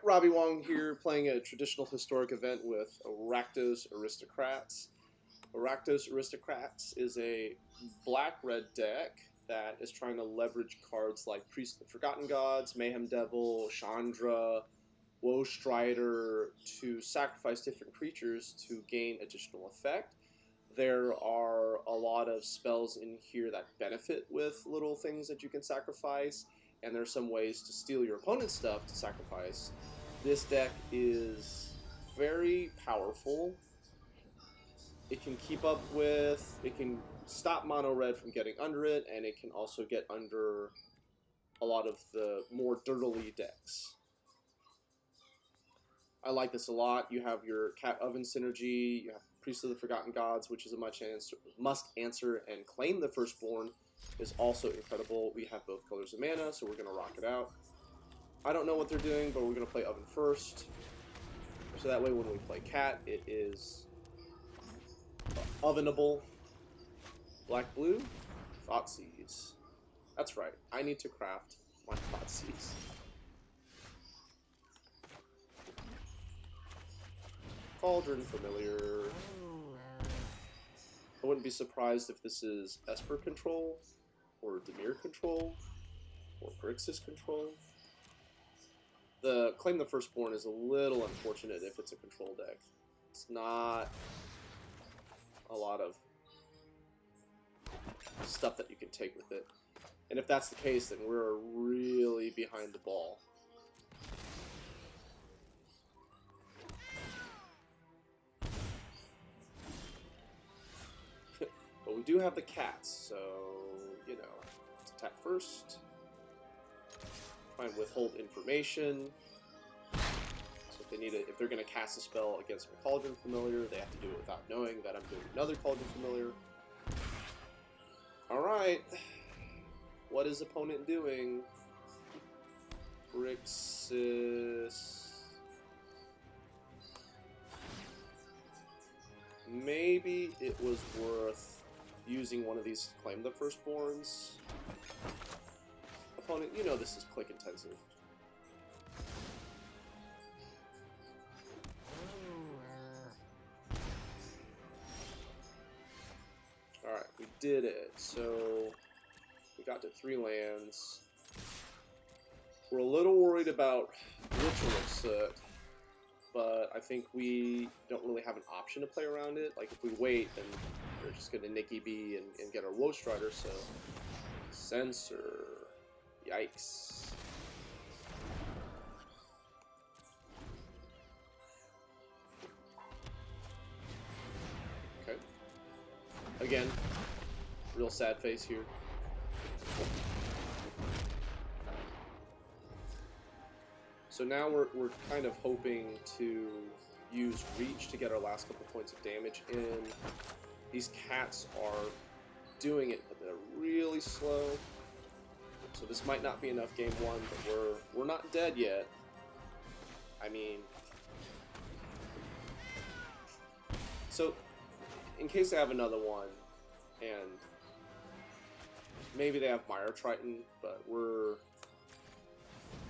Robbie Wong here, playing a traditional historic event with Rakdos Aristocrats. Rakdos Aristocrats is a black-red deck that is trying to leverage cards like Priest of the Forgotten Gods, Mayhem Devil, Chandra, Woe Strider to sacrifice different creatures to gain additional effect. There are a lot of spells in here that benefit with little things that you can sacrifice, and there's some ways to steal your opponent's stuff to sacrifice. This deck is very powerful. It can keep up with, it can stop mono red from getting under it, and it can also get under a lot of the more dirtily decks. I like this a lot. You have your Cat Oven synergy, you have Priest of the Forgotten Gods, which is a must answer, and Claim the Firstborn is also incredible. We have both colors of mana, so we're going to rock it out. I don't know what they're doing, but we're going to play Oven first. So that way when we play Cat, it is ovenable. Black-blue, Thoughtseize. That's right, I need to craft my Thoughtseize. Cauldron Familiar. I wouldn't be surprised if this is Esper control, or Dimir control, or Grixis control. The Claim the Firstborn is a little unfortunate if it's a control deck. It's not a lot of stuff that you can take with it. And if that's the case, then we're really behind the ball. But we do have the cats, so, you know, let's attack first. Try and withhold information. So if they need it, if they're going to cast a spell against my Cauldron Familiar, they have to do it without knowing that I'm doing another Cauldron Familiar. Alright. What is opponent doing? Grixis. Maybe it was worth using one of these to claim the Firstborns. Opponent, you know this is click intensive. Alright, we did it. So we got to 3 lands. We're a little worried about Ritual of Soot, but I think we don't really have an option to play around it. Like, if we wait, then we're just going to Nicky B and get our Woe Strider, so... Censor. Yikes. Okay. Again, real sad face here. So now we're kind of hoping to use Reach to get our last couple points of damage in. These cats are doing it, but they're really slow. So this might not be enough game 1, but we're not dead yet. I mean... So, in case they have another one, and maybe they have Mire Triton, but we're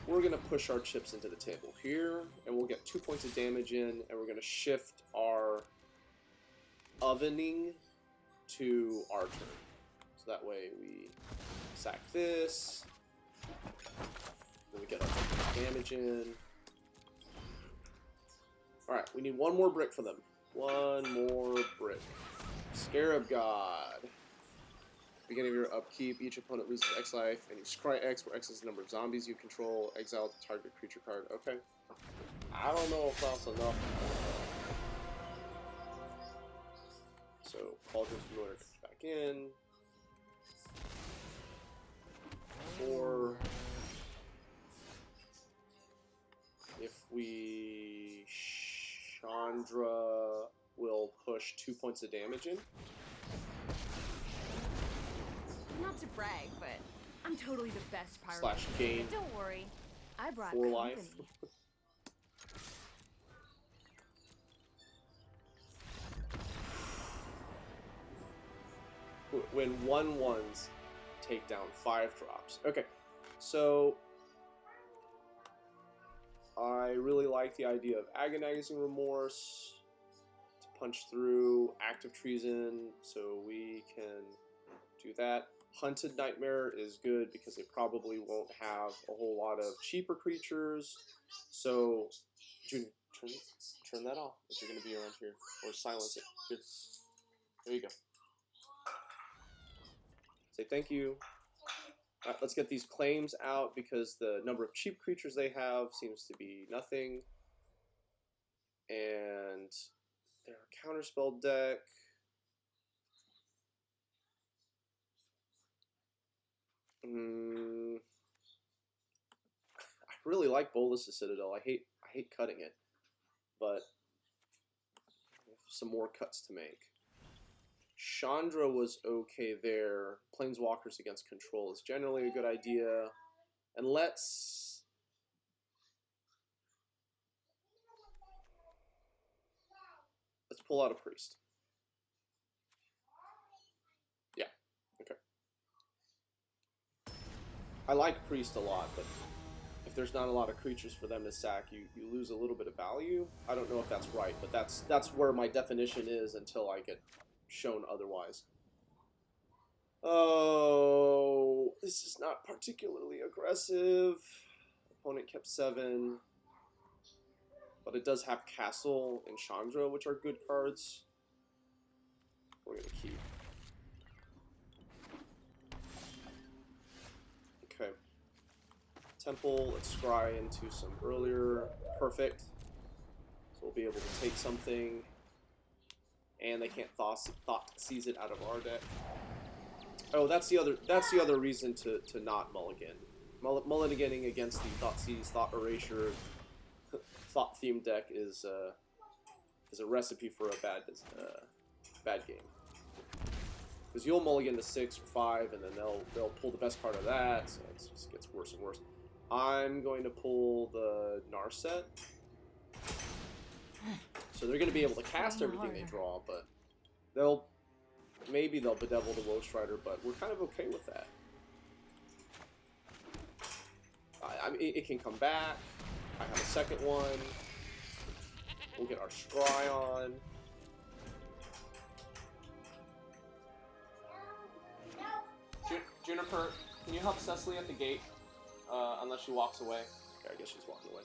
going to push our chips into the table here, and we'll get 2 points of damage in, and we're going to shift our ovening to our turn. So that way we sack this, then we get our damage in. Alright, we need 1 more brick for them. 1 more brick. Scarab God. Beginning of your upkeep, each opponent loses X life, and you scry X, where X is the number of zombies you control. Exile the target creature card. Okay. I don't know if that's enough. So, Cauldron Familiar comes back in. 4. If we... Chandra will push 2 points of damage in. Not to brag, but I'm totally the best pirate. Slash gain. Don't worry, I brought 4 life. When 1/1s take down 5 drops. Okay, so I really like the idea of Agonizing Remorse to punch through Act of Treason, so we can do that. Hunted Nightmare is good because they probably won't have a whole lot of cheaper creatures. So, Junior, turn that off if you're going to be around here, or silence it. Here. There you go. Say thank you. Alright, let's get these claims out because the number of cheap creatures they have seems to be nothing. And their counterspell deck. I really like Bolas' Citadel. I hate cutting it, but some more cuts to make. Chandra was okay there. Planeswalkers against control is generally a good idea. And let's pull out a priest. Yeah, okay. I like priest a lot, but if there's not a lot of creatures for them to sack, you lose a little bit of value. I don't know if that's right, but that's where my definition is until I get shown otherwise. Oh, this is not particularly aggressive. Opponent kept 7. But it does have Castle and Chandra, which are good cards. We're going to keep. Okay. Temple, let's scry into some earlier. Perfect. So we'll be able to take something. And they can't thought seize it out of our deck. Oh, that's the other reason to not mulligan. Mulliganing against the thought seize, thought erasure, thought themed deck is a recipe for a bad game. Because you'll mulligan to 6 or 5, and then they'll pull the best card of that, so it just gets worse and worse. I'm going to pull the Narset. So they're going to be able to cast everything they draw, but maybe they'll bedevil the Woe Strider, but we're kind of okay with that. I mean, it can come back. I have a second one. We'll get our scry on. Juniper, can you help Cecily at the gate? Unless she walks away. Okay, I guess she's walking away.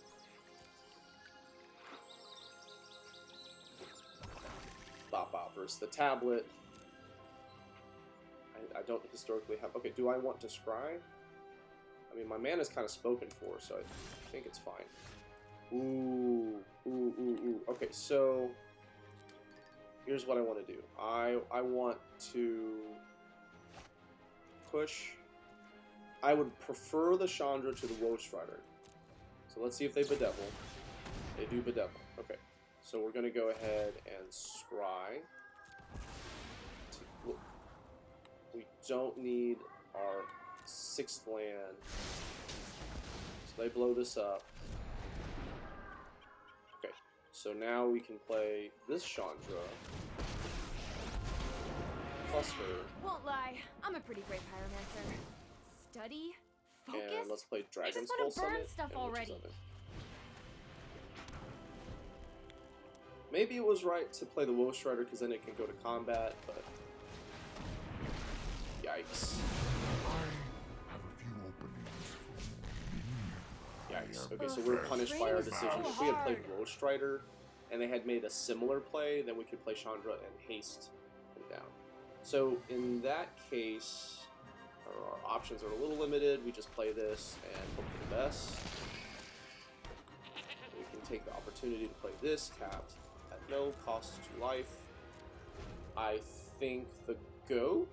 Bop Bop versus the tablet. I don't historically have... Okay, do I want to scry? I mean, my mana's kind of spoken for, so I think it's fine. Ooh. Okay, so here's what I want to do. I want to push. I would prefer the Chandra to the Woe Strider. So let's see if they bedevil. They do bedevil. Okay, so we're going to go ahead and scry. We don't need our 6th land. So they blow this up. Okay, so now we can play this Chandra. Plus her. Won't lie, I'm a pretty great pyromancer. Study, focus. And let's play I just Dragonskull want to burn Summit. stuff already. Maybe it was right to play the Woe Strider because then it can go to combat, but yikes. Yikes. Okay, so we're punished by our decision. If we had played Woe Strider and they had made a similar play, then we could play Chandra and haste him down. So in that case, our options are a little limited. We just play this and hope for the best. We can take the opportunity to play this tapped at no cost to life. I think the goat.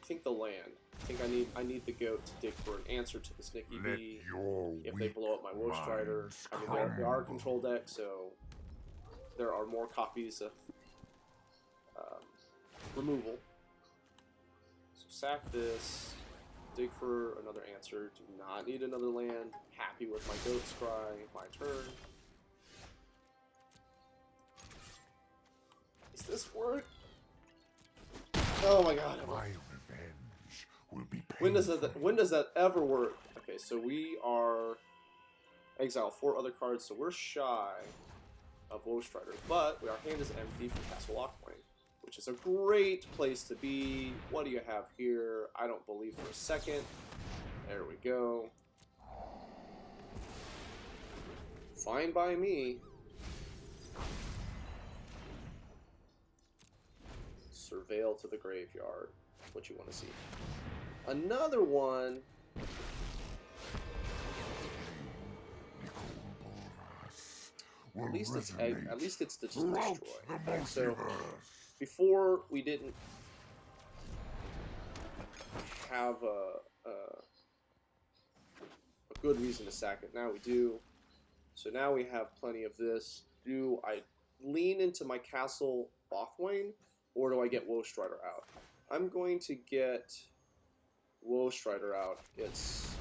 I think the land. I think I need the goat to dig for an answer to the Snicky Bee. If they blow up my Woe Strider, I mean they are a control deck, so there are more copies of removal. So sack this, dig for another answer. Do not need another land. Happy with my goat scry. My turn. Does this work? Oh my god. When does that ever work? Okay, so we are exile 4 other cards, so we're shy of Woe Strider, but our hand is empty from Castle Locthwain, which is a great place to be. What do you have here? I don't believe for a second. There we go. Fine by me. Surveil to the graveyard. What you want to see. Another one. At least it's to just destroy. Okay, so before we didn't have a good reason to sack it. Now we do. So now we have plenty of this. Do I lean into my Castle Locthwain, or do I get Woe Strider out? I'm going to get Woe Strider out. It's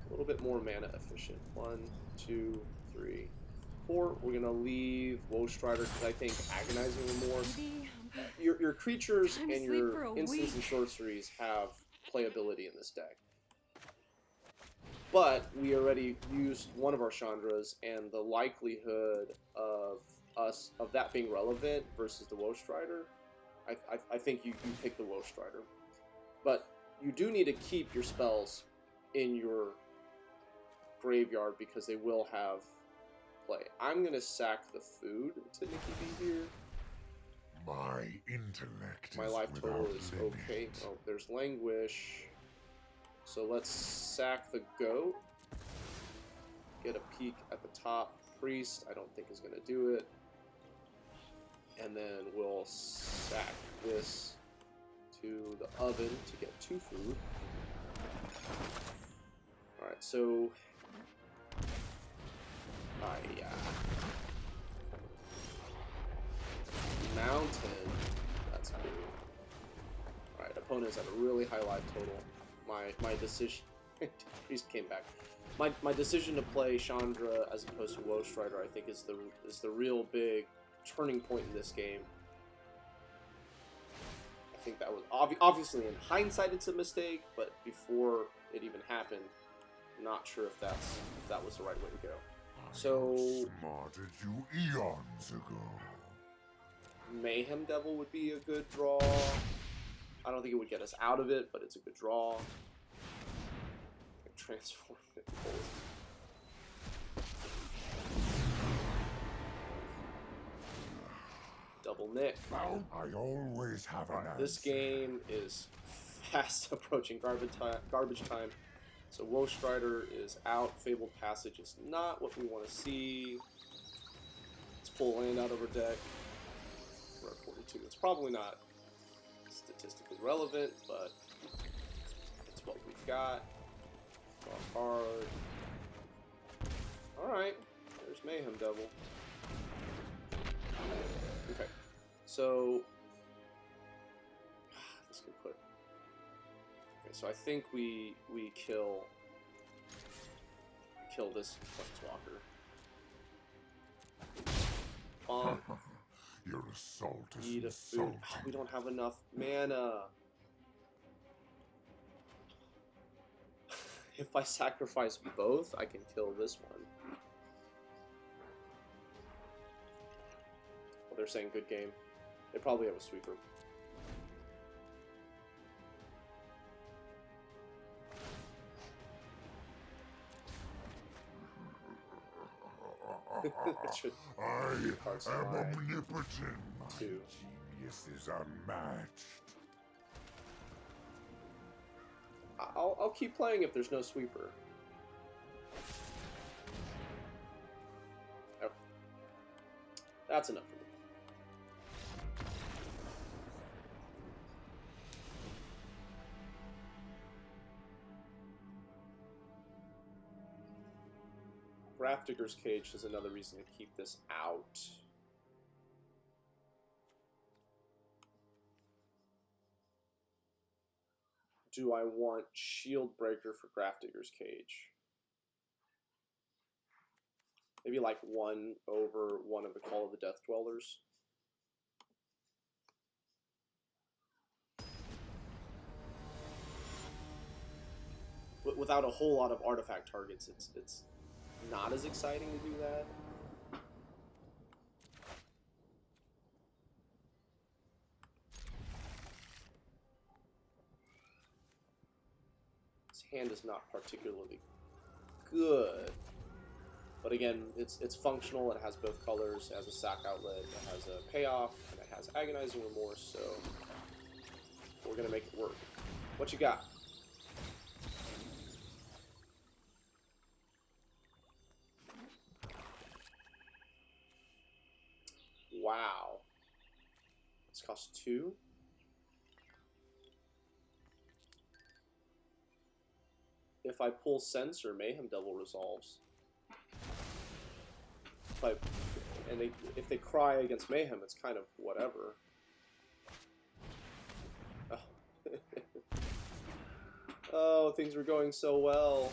a little bit more mana efficient. 1, 2, 3, 4. We're gonna leave Woe Strider because I think Agonizing Remorse. Your creatures and your instants and sorceries have playability in this deck. But we already used one of our Chandras, and the likelihood of that being relevant versus the Woe Strider, I think you pick the Woe Strider. But you do need to keep your spells in your graveyard because they will have play. I'm going to sack the food to Nikki B here. My intellect. My life total is okay. Oh, there's Languish. So let's sack the goat. Get a peek at the top. Priest, I don't think is going to do it. And then we'll sack this to the oven to get 2 food. Alright, so... Mountain. That's cool. Alright, opponent's at a really high life total. My decision... Priest came back. My decision to play Chandra as opposed to Woe Strider, I think, is the real big turning point in this game. I think that was obviously in hindsight it's a mistake, but before it even happened, I'm not sure if that was the right way to go. So Smarted you eons ago. Mayhem Devil would be a good draw. I don't think it would get us out of it, but it's a good draw. Transform it. Double Nick. I always have an answer. This game is fast approaching garbage time. So Woe Strider is out. Fabled Passage is not what we want to see. Let's pull land out of our deck. We're at 42. It's probably not statistically relevant, but it's what we've got. Draw a card. Alright, there's Mayhem Devil. Okay, so this can put. Okay, so I think we kill this Planeswalker. Your assault is Eat a food. insulting. Oh, we don't have enough mana. If I sacrifice both, I can kill this one. Well, they're saying good game. They probably have a sweeper. I am omnipotent. My 2. genius is unmatched. I'll keep playing if there's no sweeper. Oh. That's enough for me. Grafdigger's Cage is another reason to keep this out. Do I want Shield Breaker for Grafdigger's Cage? Maybe like 1 over 1 of the Call of the Death Dwellers. without a whole lot of artifact targets, it's not as exciting to do that. His hand is not particularly good, but again, it's functional. It has both colors. It has a sack outlet. It has a payoff, and it has Agonizing Remorse. So we're gonna make it work. What you got? Wow. This costs 2. If I pull Sense or Mayhem Devil resolves. If they cry against Mayhem, it's kind of whatever. Oh, oh, things were going so well.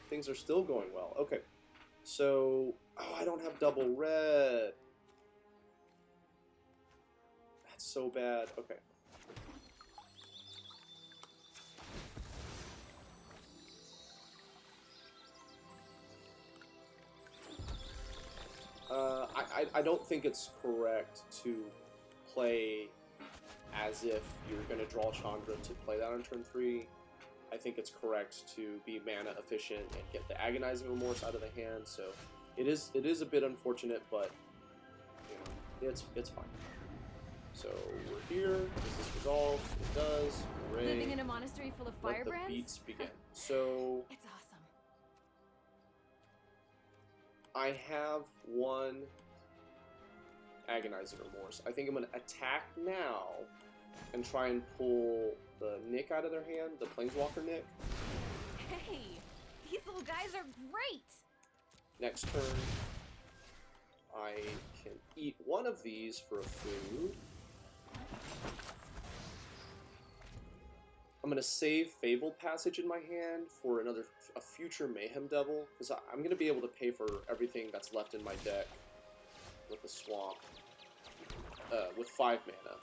Things are still going well. Okay. So, oh, I don't have double red. That's so bad. Okay. I don't think it's correct to play as if you're going to draw Chandra to play that on turn 3. I think it's correct to be mana efficient and get the Agonizing Remorse out of the hand. So it is a bit unfortunate, but you know, it's fine. So we're here. Does this resolve? It does. Hooray. Living in a monastery full of firebrands? Let the beats begin. So It's awesome. I have 1 Agonizing Remorse. I think I'm going to attack now and try and pull the Nick out of their hand, the Planeswalker Nick. Hey, these little guys are great! Next turn, I can eat 1 of these for a food. I'm going to save Fabled Passage in my hand for a future Mayhem Devil, because I'm going to be able to pay for everything that's left in my deck with the Swamp, with 5 mana.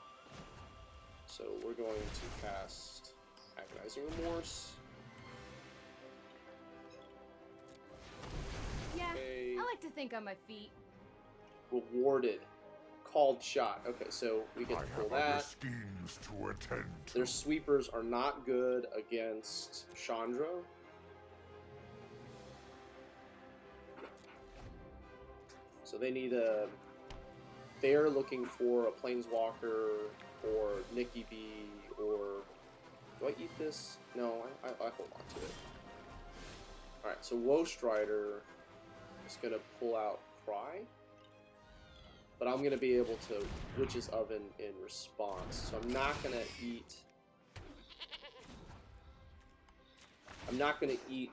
So we're going to cast Agonizing Remorse. Yeah, Okay. I like to think on my feet. Rewarded. Called shot. Okay, so we get to pull that. Schemes to attend to. Their sweepers are not good against Chandra. So they need a... They're looking for a Planeswalker or Nikki B or... Do I eat this? No, I hold on to it. Alright, so Woe Strider is going to pull out Cry. But I'm going to be able to Witch's Oven in response. So I'm not going to eat... I'm not going to eat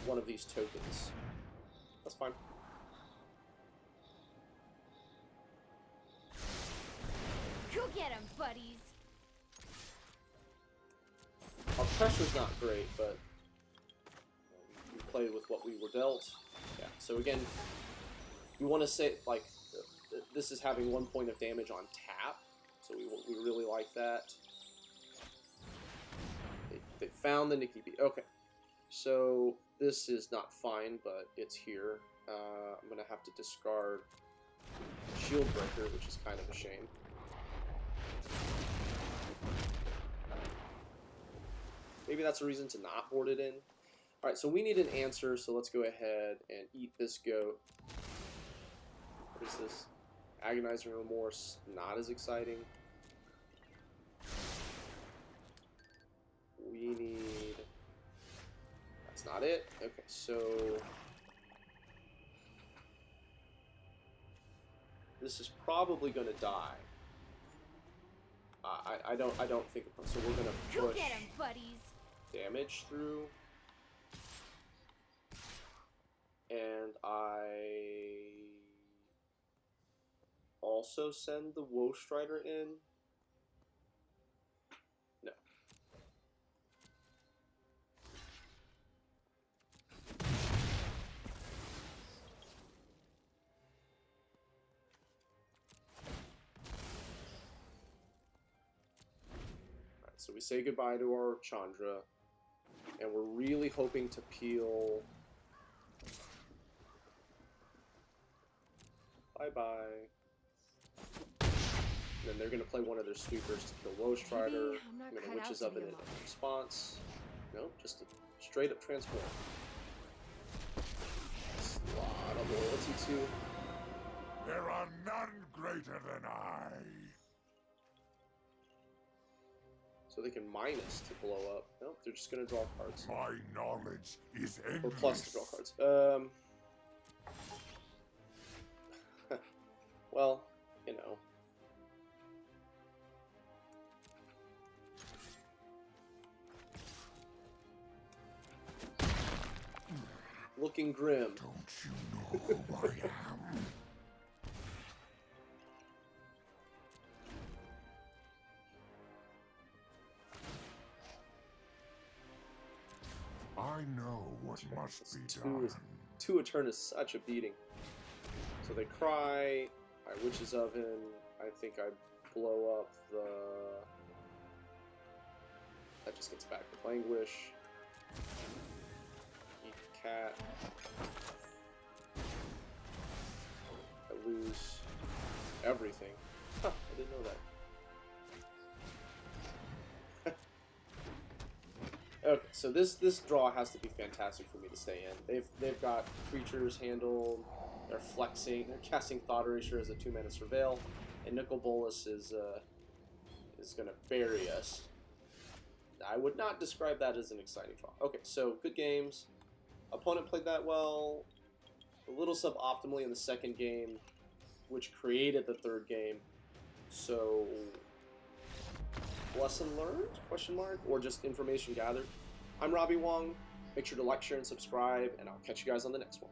one of these tokens. That's fine. Go get 'em, buddies! Our pressure's not great, but we played with what we were dealt. Yeah, so again, you want to say, like, this is having 1 point of damage on tap, so we really like that. They found the Nikki B. Okay, so this is not fine, but it's here. I'm going to have to discard Shield Breaker, which is kind of a shame. Maybe that's a reason to not board it in. Alright, so we need an answer, so let's go ahead and eat this goat. What is this? Agonizing Remorse, not as exciting. We need... That's not it. Okay, so... This is probably going to die. I don't think... So we're going to Go push get 'em, buddies! damage through. And I also send the Woe Strider in. No. Alright, so we say goodbye to our Chandra. And we're really hoping to peel... Bye-bye. And then they're going to play one of their sweepers to kill Woe Strider. I'm not I'm going to cut out Witch's to be Oven a in monk. response. No, just a straight up transform. A lot of loyalty too. There are none greater than I. So they can minus to blow up. Nope, they're just going to draw cards. My knowledge is Or endless. plus to draw cards. Well, you know. Looking grim. Don't you know who I am? I know what must be done. Two a turn is such a beating. So they cry. I Witch's Oven. I think I blow up the... That just gets back with Languish. Eat cat. I lose everything. Huh, I didn't know that. Okay, so this draw has to be fantastic for me to stay in. They've got creatures handled. They're flexing. They're casting Thought Erasure as a 2-mana Surveil, and Nicol Bolas is going to bury us. I would not describe that as an exciting draw. Okay, so good games. Opponent played that well. A little suboptimally in the second game, which created the third game. So, lesson learned? Question mark? Or just information gathered? I'm Robbie Wong. Make sure to like, share, and subscribe, and I'll catch you guys on the next one.